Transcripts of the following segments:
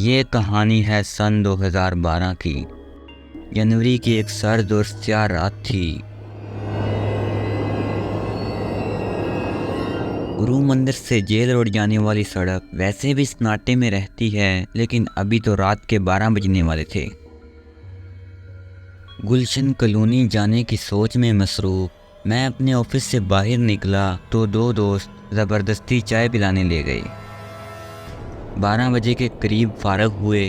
یہ کہانی ہے سن 2012 کی جنوری کی ایک سرد اور سیاہ رات تھی۔ گرو مندر سے جیل روڈ جانے والی سڑک ویسے بھی سناٹے میں رہتی ہے، لیکن ابھی تو رات کے 12 بجنے والے تھے۔ گلشن کالونی جانے کی سوچ میں مصروف میں اپنے آفس سے باہر نکلا تو دو دوست زبردستی چائے پلانے لے گئے۔ 12 بجے کے قریب فارغ ہوئے۔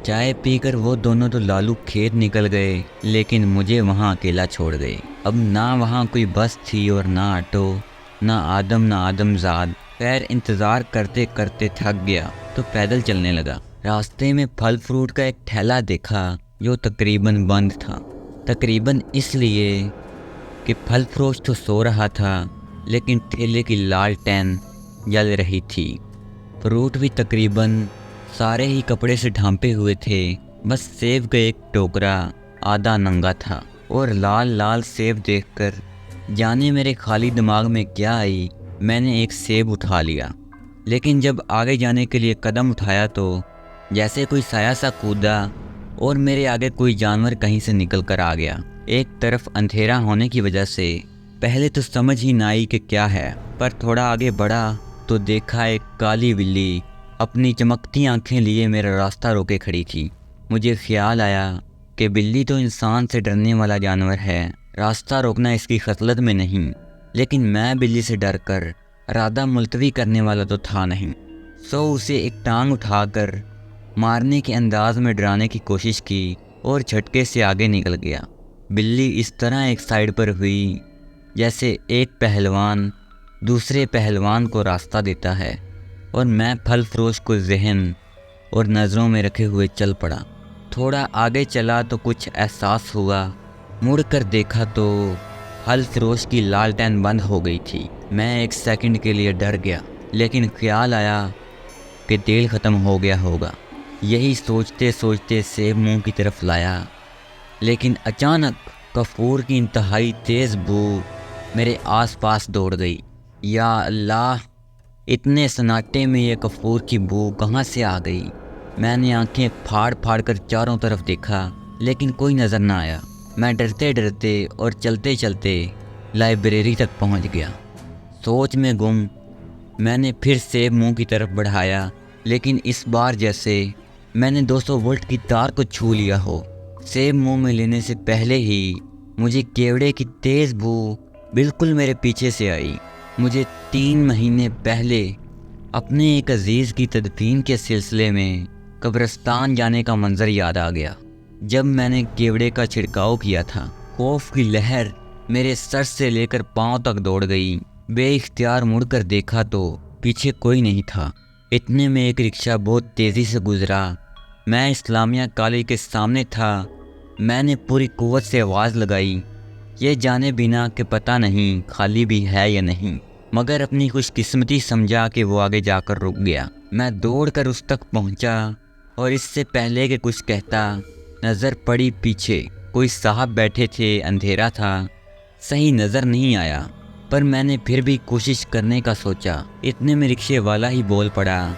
چائے پی کر وہ دونوں تو لالو کھیت نکل گئے، لیکن مجھے وہاں اکیلا چھوڑ گئے۔ اب نہ وہاں کوئی بس تھی اور نہ آٹو، نہ آدم زاد۔ خیر انتظار کرتے کرتے تھک گیا تو پیدل چلنے لگا۔ راستے میں پھل فروٹ کا ایک ٹھیلا دیکھا جو تقریباً بند تھا۔ تقریباً اس لیے کہ پھل فروش تو سو رہا تھا، لیکن ٹھیلے کی لالٹین جل رہی تھی۔ فروٹ بھی تقریباً سارے ہی کپڑے سے ڈھانپے ہوئے تھے، بس سیب کا ایک ٹوکرا آدھا ننگا تھا۔ اور لال لال سیب دیکھ کر جانے میرے خالی دماغ میں کیا آئی، میں نے ایک سیب اٹھا لیا، لیکن جب آگے جانے کے لیے قدم اٹھایا تو جیسے کوئی سایہ سا کودا اور میرے آگے کوئی جانور کہیں سے نکل کر آ گیا۔ ایک طرف اندھیرا ہونے کی وجہ سے پہلے تو سمجھ ہی نہ آئی کہ کیا ہے، پر تھوڑا آگے بڑھا تو دیکھا ایک کالی بلی اپنی چمکتی آنکھیں لیے میرا راستہ روکے کھڑی تھی۔ مجھے خیال آیا کہ بلی تو انسان سے ڈرنے والا جانور ہے، راستہ روکنا اس کی خصلت میں نہیں، لیکن میں بلی سے ڈر کر ارادہ ملتوی کرنے والا تو تھا نہیں، سو اسے ایک ٹانگ اٹھا کر مارنے کے انداز میں ڈرانے کی کوشش کی اور جھٹکے سے آگے نکل گیا۔ بلی اس طرح ایک سائیڈ پر ہوئی جیسے ایک پہلوان دوسرے پہلوان کو راستہ دیتا ہے، اور میں پھل فروش کو ذہن اور نظروں میں رکھے ہوئے چل پڑا۔ تھوڑا آگے چلا تو کچھ احساس ہوا، مڑ کر دیکھا تو پھل فروش کی لالٹین بند ہو گئی تھی۔ میں ایک سیکنڈ کے لیے ڈر گیا، لیکن خیال آیا کہ تیل ختم ہو گیا ہوگا۔ یہی سوچتے سوچتے سیب منہ کی طرف لایا، لیکن اچانک کافور کی انتہائی تیز بو میرے آس پاس دوڑ گئی۔ یا اللہ، اتنے سناٹے میں یہ کافور کی بو کہاں سے آ گئی؟ میں نے آنکھیں پھاڑ پھاڑ کر چاروں طرف دیکھا، لیکن کوئی نظر نہ آیا۔ میں ڈرتے ڈرتے اور چلتے چلتے لائبریری تک پہنچ گیا۔ سوچ میں گم میں نے پھر سیب منہ کی طرف بڑھایا، لیکن اس بار جیسے میں نے 200 وولٹ کی تار کو چھو لیا ہو۔ سیب منہ میں لینے سے پہلے ہی مجھے کیوڑے کی تیز بو بالکل میرے پیچھے سے آئی۔ مجھے 3 مہینے پہلے اپنے ایک عزیز کی تدفین کے سلسلے میں قبرستان جانے کا منظر یاد آ گیا، جب میں نے کیوڑے کا چھڑکاؤ کیا تھا۔ خوف کی لہر میرے سر سے لے کر پاؤں تک دوڑ گئی۔ بے اختیار مڑ کر دیکھا تو پیچھے کوئی نہیں تھا۔ اتنے میں ایک رکشہ بہت تیزی سے گزرا۔ میں اسلامیہ کالج کے سامنے تھا۔ میں نے پوری قوت سے آواز لگائی، یہ جانے بنا کہ پتہ نہیں خالی بھی ہے یا نہیں، مگر اپنی خوش قسمتی سمجھا کہ وہ آگے جا کر رک گیا۔ میں دوڑ کر اس تک پہنچا، اور اس سے پہلے کہ کچھ کہتا نظر پڑی پیچھے کوئی صاحب بیٹھے تھے۔ اندھیرا تھا، صحیح نظر نہیں آیا، پر میں نے پھر بھی کوشش کرنے کا سوچا۔ اتنے میں رکشے والا ہی بول پڑا،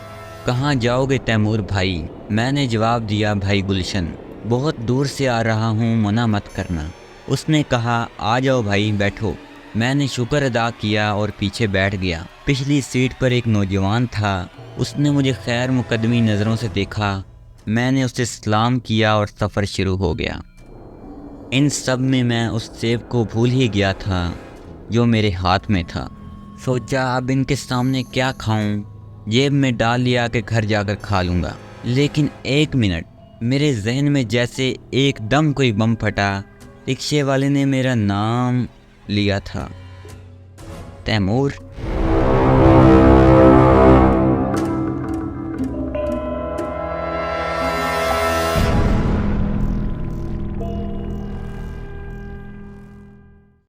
کہاں جاؤ گے تیمور بھائی؟ میں نے جواب دیا، بھائی گلشن، بہت دور سے آ رہا ہوں، منع مت کرنا۔ اس نے کہا، آ جاؤ بھائی بیٹھو۔ میں نے شکر ادا کیا اور پیچھے بیٹھ گیا۔ پچھلی سیٹ پر ایک نوجوان تھا، اس نے مجھے خیر مقدمی نظروں سے دیکھا۔ میں نے اسے سلام کیا اور سفر شروع ہو گیا۔ ان سب میں اس سیب کو بھول ہی گیا تھا جو میرے ہاتھ میں تھا۔ سوچا اب ان کے سامنے کیا کھاؤں، جیب میں ڈال لیا کہ گھر جا کر کھا لوں گا۔ لیکن ایک منٹ، میرے ذہن میں جیسے ایک دم کوئی بم پھٹا۔ رکشے والے نے میرا نام لیا تھا، تیمور۔